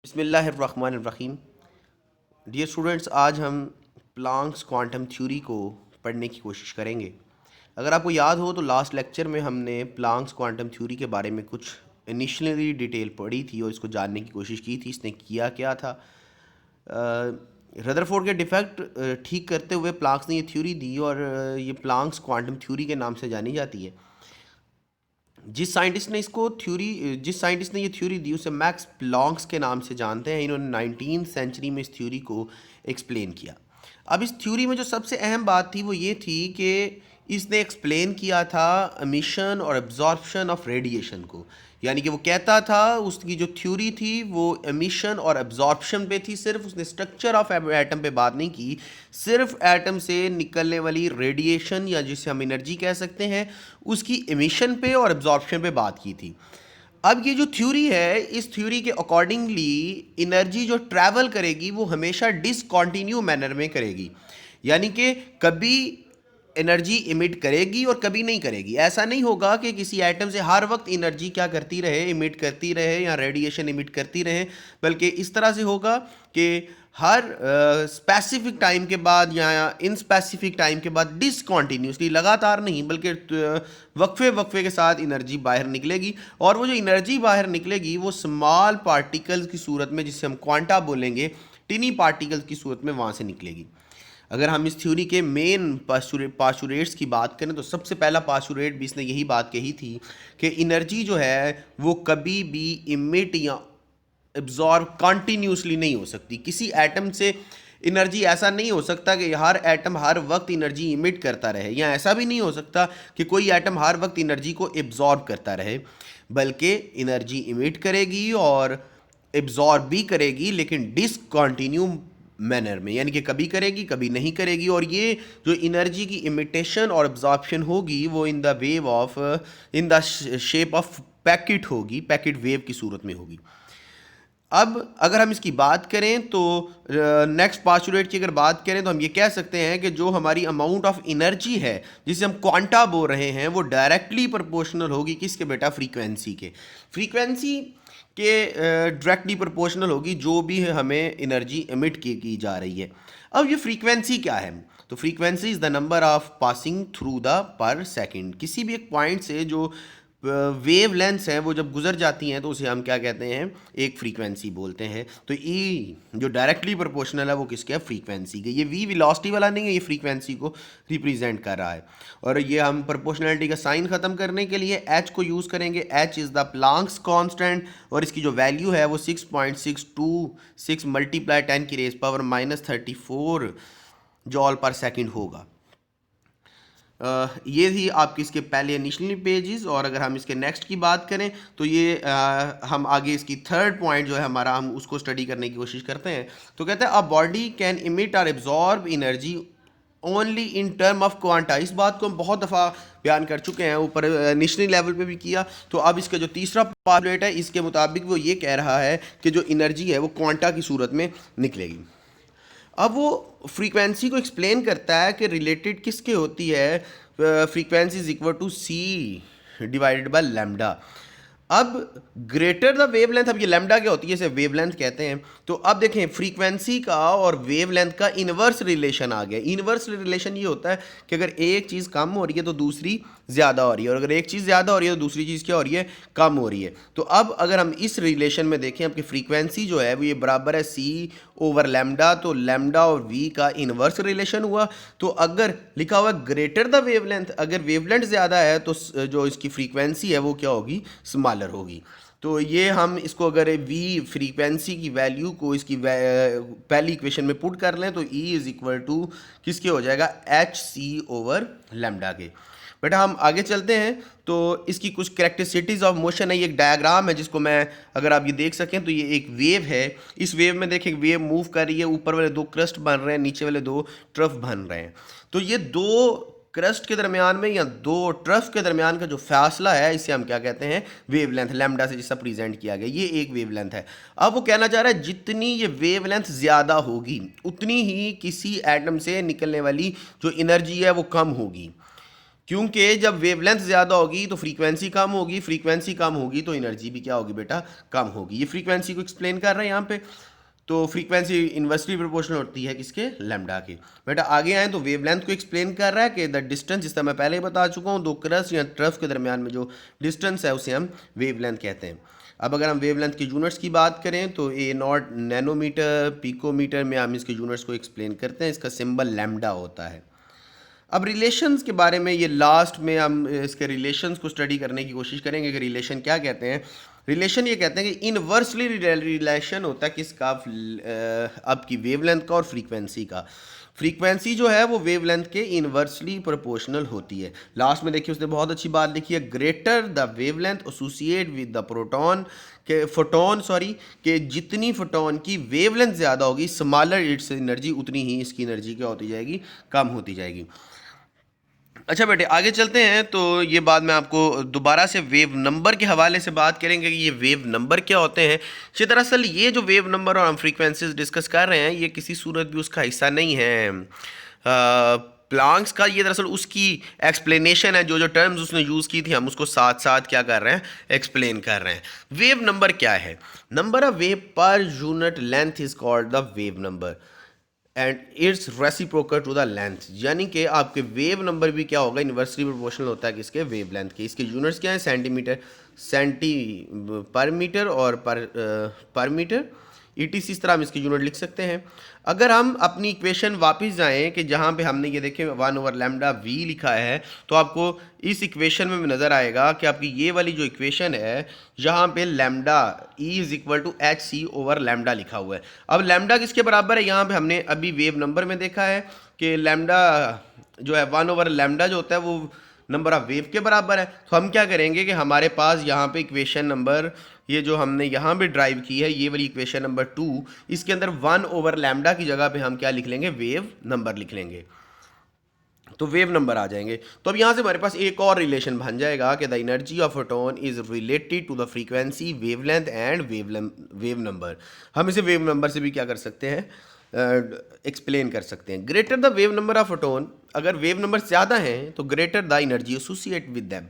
बिस्मिल्लाहिर्रहमानिर्रहीम। Dear students, आज हम प्लांक्स क्वांटम थ्योरी को पढ़ने की कोशिश करेंगे। अगर आपको याद हो तो लास्ट लेक्चर में हमने प्लांक्स क्वांटम थ्योरी के बारे में कुछ इनिशियली डिटेल पढ़ी थी और इसको जानने की कोशिश की थी इसने किया क्या था। रदरफोर्ड के डिफेक्ट ठीक करते हुए प्लांक्स ने ये थ्योरी दी और ये प्लांक्स क्वांटम थ्योरी के नाम से जानी जाती है। जिस साइंटिस्ट ने ये थ्योरी दी उसे मैक्स प्लॉन्क्स के नाम से जानते हैं। इन्होंने 19th सेंचुरी में इस थ्योरी को एक्सप्लेन किया। अब इस थ्योरी में जो सबसे अहम बात थी वो ये थी कि इसने एक्सप्लेन किया था एमिशन और एब्जॉर्प्शन ऑफ रेडिएशन को। यानी कि वो कहता था, उसकी जो थ्योरी थी वो एमिशन और एब्जॉर्प्शन पे थी। सिर्फ उसने स्ट्रक्चर ऑफ एटम पे बात नहीं की, सिर्फ एटम से निकलने वाली रेडिएशन या जिसे हम एनर्जी कह सकते हैं उसकी एमिशन पे और एब्जॉर्प्शन पे बात की थी। अब ये जो थ्योरी है, इस थ्योरी के अकॉर्डिंगली एनर्जी जो ट्रैवल करेगी वो हमेशा डिसकॉन्टिन्यू मैनर में करेगी। यानी कि कभी एनर्जी इमिट करेगी और कभी नहीं करेगी। ऐसा नहीं होगा कि किसी एटम से हर वक्त एनर्जी क्या करती रहे, इमिट करती रहे या रेडिएशन इमिट करती रहे, बल्कि इस तरह से होगा कि हर स्पेसिफिक टाइम के बाद या इन स्पेसिफिक टाइम के बाद डिसकॉन्टीन्यूसली, लगातार नहीं बल्कि वक्फे वक्फे के साथ एनर्जी बाहर निकलेगी। और वो जो एनर्जी बाहर निकलेगी वो स्मॉल पार्टिकल्स की सूरत में, जिसे हम क्वांटा बोलेंगे, टिनी पार्टिकल्स की सूरत में वहाँ से निकलेगी। अगर हम इस थ्योरी के मेन पास्चुरेट्स की बात करें तो सबसे पहला पास्चुरेट भी इसने यही बात कही थी कि एनर्जी जो है वो कभी भी इमिट या एब्जॉर्ब कॉन्टीन्यूसली नहीं हो सकती। किसी एटम से एनर्जी ऐसा नहीं हो सकता कि हर एटम हर वक्त एनर्जी इमिट करता रहे, या ऐसा भी नहीं हो सकता कि कोई एटम हर वक्त एनर्जी को एब्जॉर्ब करता रहे, बल्कि एनर्जी इमिट करेगी और एब्जॉर्ब भी करेगी, लेकिन डिसकॉन्टिन्यू मैनर में। यानी कि कभी करेगी कभी नहीं करेगी। और ये जो एनर्जी की इमिटेशन और एब्जॉर्प्शन होगी वो in the shape of packet होगी, पैकेट वेव की सूरत में होगी। अब अगर हम इसकी बात करें तो नेक्स्ट पास्चुरेट की अगर बात करें तो हम ये कह सकते हैं कि जो हमारी अमाउंट ऑफ एनर्जी है जिसे हम क्वांटा बोल रहे हैं वो डायरेक्टली प्रोपोर्शनल होगी किसके बेटा, फ्रीक्वेंसी के डायरेक्टली प्रोपोर्शनल होगी जो भी है हमें एनर्जी एमिट की जा रही है। अब ये फ्रीक्वेंसी क्या है? तो frequency is the number of passing through the पर सेकंड। किसी भी एक पॉइंट से जो वेव लेंथ्स हैं वो जब गुजर जाती हैं तो उसे हम क्या कहते हैं, एक फ्रीक्वेंसी बोलते हैं। तो ई जो डायरेक्टली प्रोपोर्शनल है वो किसके है, फ्रीक्वेंसी के। ये वी वेलोसिटी वाला नहीं है, ये फ्रीक्वेंसी को रिप्रेजेंट कर रहा है। और ये हम प्रोपोर्शनलिटी का साइन ख़त्म करने के लिए एच को यूज़ करेंगे। H is the Planck's constant और इसकी जो वैल्यू है वो 6.626 मल्टीप्लाई 10 की रेज़ पावर -34 जॉल पर सेकंड होगा। ये थी आपकी इसके पहले इनिशियली पेजेस। और अगर हम इसके नेक्स्ट की बात करें तो ये हम आगे इसकी थर्ड पॉइंट जो है हमारा, हम उसको स्टडी करने की कोशिश करते हैं। तो कहते हैं अ बॉडी कैन इमिट और absorb energy only in term of quanta. इस बात को हम बहुत दफ़ा बयान कर चुके हैं, ऊपर इनिशियली लेवल पे भी किया। तो अब इसका जो तीसरा पार्ट है इसके मुताबिक वो ये कह रहा है कि जो एनर्जी है वो क्वांटा की सूरत में निकलेगी। अब वो फ्रीक्वेंसी को एक्सप्लेन करता है कि रिलेटेड किसके होती है, frequency is equal to C divided by lambda. अब ग्रेटर द वेवलेंथ, अब ये लैम्डा क्या होती है, इसे वेवलेंथ कहते हैं। तो अब देखें फ्रीक्वेंसी का और वेवलेंथ का इन्वर्स रिलेशन आ गया। इन्वर्स रिलेशन ये होता है कि अगर एक चीज़ कम हो रही है तो दूसरी ज़्यादा हो रही है, और अगर एक चीज़ ज़्यादा हो रही है तो दूसरी चीज़ क्या हो रही है, कम हो रही है। तो अब अगर हम इस रिलेशन में देखें, आपकी फ्रीक्वेंसी जो है वो ये बराबर है सी ओवर लैम्डा, तो लैम्डा और वी का इन्वर्स रिलेशन हुआ। तो अगर लिखा हुआ ग्रेटर द वेवलेंथ, अगर वेवलेंथ ज़्यादा है तो जो इसकी फ्रीक्वेंसी है वो क्या होगी, स्मॉलर होगी। तो ये हम इसको अगर वी फ्रीक्वेंसी की वैल्यू को इसकी पहली इक्वेशन में पुट कर लें तो ई इज़ इक्वल टू किसके हो जाएगा, एच सी ओवर लैम्डा के। बेटा हम आगे चलते हैं तो इसकी कुछ कैरेक्टरिस्टिक्स ऑफ मोशन है। ये एक डायग्राम है जिसको मैं, अगर आप ये देख सकें तो ये एक वेव है। इस वेव में देखें वेव मूव कर रही है, ऊपर वाले दो क्रस्ट बन रहे हैं, नीचे वाले दो ट्रफ बन रहे हैं। तो ये दो क्रस्ट के दरमियान में या दो ट्रफ के दरमियान का जो फासला है इसे हम क्या कहते हैं, वेवलेंथ। लैम्डा से जिसका प्रेजेंट किया गया ये एक वेवलेंथ है। अब वो कहना चाह रहा है जितनी ये वेवलेंथ ज़्यादा होगी उतनी ही किसी एटम से निकलने वाली जो एनर्जी है वो कम होगी। क्योंकि जब वेवलेंथ ज़्यादा होगी तो फ्रीक्वेंसी कम होगी, फ्रीक्वेंसी कम होगी तो एनर्जी भी क्या होगी बेटा, कम होगी। ये फ्रीक्वेंसी को एक्सप्लेन कर रहे हैं यहाँ पे। तो फ्रीक्वेंसी इन्वर्सली प्रोपोर्शनल होती है किसके, लैम्डा के। बेटा आगे आए तो वेवलेंथ को एक्सप्लेन कर रहा है कि द डिस्टेंस, जिसका मैं पहले ही बता चुका हूँ, दो क्रस्ट या ट्रफ के दरमियान में जो डिस्टेंस है उसे हम वेवलेंथ कहते हैं। अब अगर हम वेवलेंथ की यूनिट्स की बात करें तो ए नॉट नैनोमीटर, पिकोमीटर में हम इसके यूनिट्स को एक्सप्लेन करते हैं। इसका सिंबल लैम्डा होता है। अब रिलेशंस के बारे में, ये लास्ट में हम इसके रिलेशंस को स्टडी करने की कोशिश करेंगे कि रिलेशन क्या कहते हैं। रिलेशन ये कहते हैं कि इनवर्सली रिलेशन होता है किसका, आपकी वेवलेंथ का और फ्रीक्वेंसी का। फ्रीक्वेंसी जो है वो वेवलेंथ के इनवर्सली प्रोपोर्शनल होती है। लास्ट में देखिए उसने बहुत अच्छी बात लिखी है, greater the wavelength associate with the proton के फोटोन सॉरी कि जितनी फोटोन की वेवलेंथ ज़्यादा होगी, स्मॉलर इट्स एनर्जी, उतनी ही इसकी एनर्जी क्या होती जाएगी, कम होती जाएगी। अच्छा बेटे आगे चलते हैं। तो ये बात मैं आपको दोबारा से वेव नंबर के हवाले से बात करेंगे कि ये वेव नंबर क्या होते हैं। ये दरअसल ये जो वेव नंबर और हम फ्रीक्वेंसीज डिस्कस कर रहे हैं, ये किसी सूरत भी उसका हिस्सा नहीं है प्लांक्स का। ये दरअसल उसकी एक्सप्लेनेशन है, जो जो टर्म्स उसने यूज़ की थी हम उसको साथ साथ क्या कर रहे हैं, एक्सप्लेन कर रहे हैं। वेव नंबर क्या है, नंबर ऑफ वेव पर unit length is called the wave number and its reciprocal to the length. यानी कि आपके वेव नंबर भी क्या होगा, इन्वर्सली प्रोपोर्शनल होता है किसके, वेव लेंथ के। इसके यूनिट्स क्या है, सेंटीमीटर, सेंटी पर मीटर और पर मीटर, ETC, इस तरह हम इसकी यूनिट लिख सकते हैं। अगर हम अपनी इक्वेशन वापस जाएं कि जहाँ पे हमने ये देखें 1/λ v लिखा है, तो आपको इस इक्वेशन में नज़र आएगा कि आपकी ये वाली जो इक्वेशन है, यहाँ पे lambda E is equal to hc/λ लिखा हुआ है। अब लैम्डा किसके बराबर है, यहाँ पे हमने अभी वेव नंबर में देखा है कि लैम्डा जो है 1/λ जो होता है वो नंबर ऑफ वेव के बराबर है। तो हम क्या करेंगे कि हमारे पास यहाँ पे इक्वेशन नंबर, ये जो हमने यहाँ पे ड्राइव की है, ये वाली इक्वेशन नंबर 2, इसके अंदर 1/λ की जगह पे हम क्या लिख लेंगे, वेव नंबर लिख लेंगे, तो वेव नंबर आ जाएंगे। तो अब यहाँ से हमारे पास एक और रिलेशन बन जाएगा कि the energy of photon is related to the frequency, wavelength and wave number. हम इसे वेव नंबर से भी क्या कर सकते हैं, एक्सप्लेन कर सकते हैं। Greater the wave number of photon, अगर वेव नंबर ज़्यादा हैं तो greater the energy associate with them.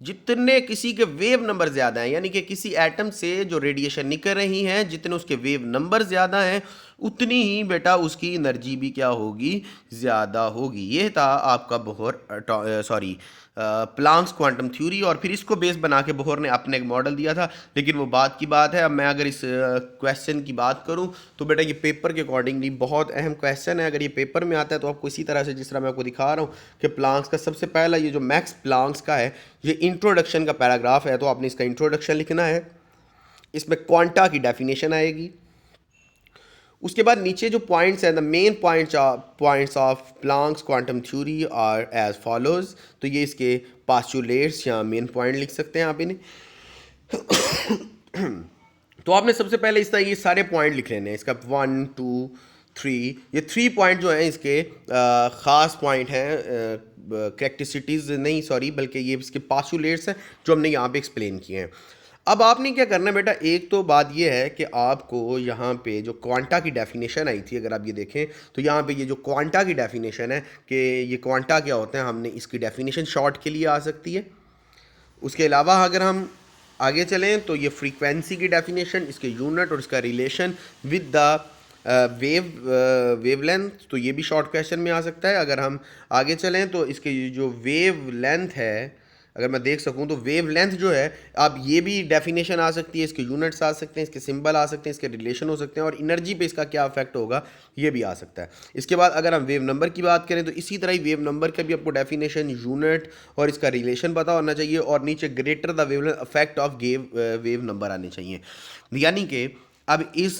जितने किसी के वेव नंबर ज़्यादा हैं, यानी कि किसी एटम से जो रेडिएशन निकल रही हैं, जितने उसके वेव नंबर ज़्यादा हैं, उतनी ही बेटा उसकी एनर्जी भी क्या होगी, ज़्यादा होगी। ये था आपका बोहर प्लांक्स क्वांटम थ्योरी, और फिर इसको बेस बना के बोहर ने अपने एक मॉडल दिया था। लेकिन वो बात की बात है, अब मैं अगर इस क्वेश्चन की बात करूं तो बेटा ये पेपर के अकॉर्डिंगली बहुत अहम क्वेश्चन है। अगर ये पेपर में आता है तो आपको इसी तरह से, जिस तरह मैं आपको दिखा रहा हूँ कि प्लांक्स का सबसे पहला ये जो मैक्स प्लांक्स का है, ये इंट्रोडक्शन का पैराग्राफ है, तो आपने इसका इंट्रोडक्शन लिखना है। इसमें क्वांटा की डेफिनेशन आएगी। उसके बाद नीचे जो पॉइंट्स हैं, the main points of Planck's quantum theory are as follows. तो ये इसके पास्चुलेट्स या मेन पॉइंट लिख सकते हैं आप इन्हें। तो आपने सबसे पहले इस तरह ये सारे पॉइंट लिख लेने हैं, इसका 1 2 3, ये 3 पॉइंट जो हैं इसके ख़ास पॉइंट हैं, कैरेक्टरिस्टिक्स नहीं सॉरी, बल्कि ये इसके पास्चुलेट्स हैं जो हमने यहाँ पे एक्सप्लेन किए हैं। अब आपने क्या करना है बेटा, एक तो बात ये है कि आपको यहाँ पे जो क्वांटा की डेफिनेशन आई थी, अगर आप ये देखें तो यहाँ पे ये जो क्वांटा की डेफिनेशन है कि ये क्वांटा क्या होते हैं, हमने इसकी डेफिनेशन शॉर्ट के लिए आ सकती है। उसके अलावा अगर हम आगे चलें तो ये फ्रीक्वेंसी की डेफिनेशन, इसके यूनिट और इसका रिलेशन विद द वेवलेंथ, तो ये भी शॉर्ट क्वेश्चन में आ सकता है। अगर हम आगे चलें तो इसके जो वेव लेंथ है, अगर मैं देख सकूं तो वेव लेंथ जो है, आप ये भी डेफिनेशन आ सकती है, इसके यूनिट्स आ सकते हैं, इसके सिंबल आ सकते हैं, इसके रिलेशन हो सकते हैं, और एनर्जी पे इसका क्या इफेक्ट होगा ये भी आ सकता है। इसके बाद अगर हम वेव नंबर की बात करें तो इसी तरह ही वेव नंबर का भी आपको डेफिनेशन, यूनिट और इसका रिलेशन पता होना चाहिए, और नीचे greater the wavelength effect of wave number आने चाहिए। यानी कि अब इस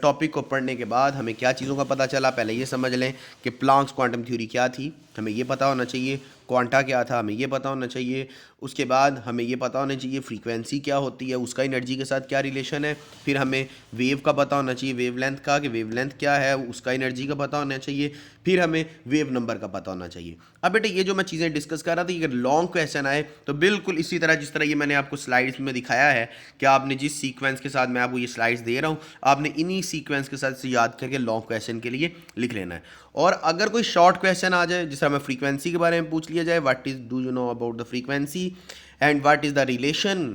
टॉपिक को पढ़ने के बाद हमें क्या चीज़ों का पता चला, पहले ये समझ लें कि प्लांक्स क्वांटम थ्योरी क्या थी, हमें ये पता होना चाहिए। क्वांटा क्या था, हमें ये पता होना चाहिए। उसके बाद हमें ये पता होना चाहिए फ्रीक्वेंसी क्या होती है, उसका एनर्जी के साथ क्या रिलेशन है। फिर हमें वेव का पता होना चाहिए, वेवलेंथ का, कि वेवलेंथ क्या है, उसका एनर्जी का पता होना चाहिए। फिर हमें वेव नंबर का पता होना चाहिए। अब बेटे ये जो मैं चीज़ें डिस्कस कर रहा था, अगर लॉन्ग क्वेश्चन आए तो बिल्कुल इसी तरह जिस तरह ये मैंने आपको स्लाइड्स में दिखाया है कि आपने जिस सीक्वेंस के साथ मैं आपको ये स्लाइड्स दे रहा हूँ, आपने इन्हीं सीक्वेंस के साथ से याद करके लॉन्ग क्वेश्चन के लिए लिख लेना है। और अगर कोई शॉर्ट क्वेश्चन आ जाए, जिस तरह मैं फ्रीक्वेंसी के बारे में पूछ लिया, दिया जाए what is do you know about the frequency and what is the relation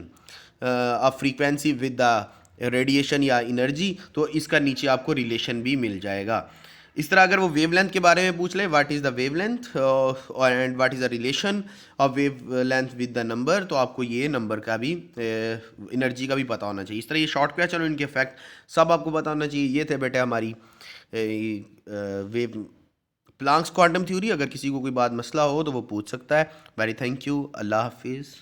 of frequency with the radiation या एनर्जी, तो इसका नीचे आपको रिलेशन भी मिल जाएगा। इस तरह अगर वो वेवलेंथ के बारे में पूछ ले what is the wavelength and what is the relation of wavelength with the number, तो आपको ये नंबर का भी एनर्जी का भी पता होना चाहिए। इस तरह ये शॉर्ट क्वेश्चन और इनके फैक्ट सब आपको पता होना चाहिए। ये थे बेटे हमारी वेव प्लांक्स क्वांटम थ्योरी। अगर किसी को कोई बात मसला हो तो वो पूछ सकता है। वेरी थैंक यू, अल्लाह हाफिज़।